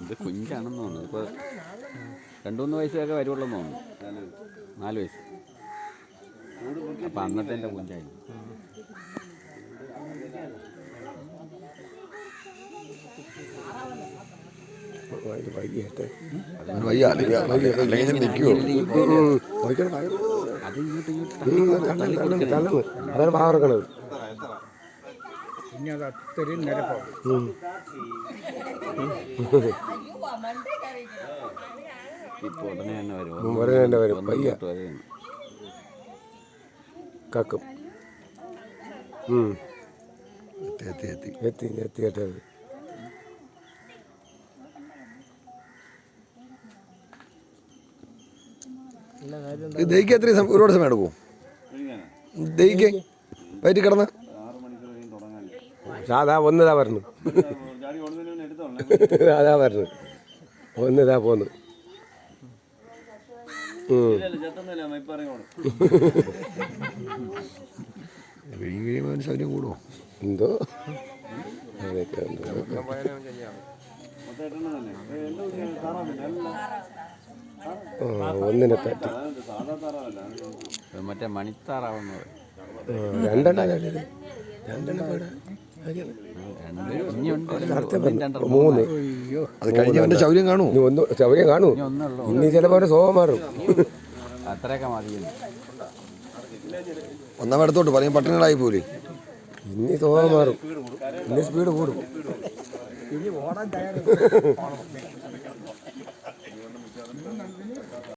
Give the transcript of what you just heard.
ഇത് കുഞ്ഞാണെന്ന് തോന്നുന്നു. ഇപ്പോൾ 2-3 വയസ്സൊക്കെ വരുള്ളൂ എന്ന് തോന്നുന്നു. 4 വയസ്സ്. അപ്പം അന്നത്തെ എൻ്റെ കുഞ്ഞായി. അതാണ് പാറക്കണത്. ഇനി അത് അത്രയും നിരപ്പാവും. ഇപ്പോൾ ഉടനെ തന്നെ വരും. ഉടനെ തന്നെ വരും. പയ്യ കക്കും. എത്തി കേട്ടത്. ദഹിക്കാൻ എത്രയും ഒരുപാട് സമയം എടുക്കും? ദഹിക്കാൻ വയറ്റി കിടന്ന് അതാ ഒന്നതാ പറഞ്ഞു. അതാ പറഞ്ഞു ഒന്നിതാ പോന്നു. കഴിയുമ്പോൾ സൗകര്യം കൂടുമോ എന്തോ അതൊക്കെ ഒന്നിനെ തട്ടി മറ്റേ മണിത്താറാവുന്നത്. മൂന്ന് അത് കഴിഞ്ഞവൻ്റെ ശൗര്യം കാണൂ. ഒന്ന് ശൗര്യം കാണൂ. ഇനി ചിലപ്പോൾ സ്വഭാവം മാറും. അത്രയൊക്കെ മതി. ഒന്നാം ഇടത്തോട്ട് പറയും പട്ടണങ്ങളായി പോലെ. ഇനി സ്വഭാവം മാറും. ഇനി സ്പീഡ് കൂടും. ഇനി ഓടാൻ തയ്യാറാണ്.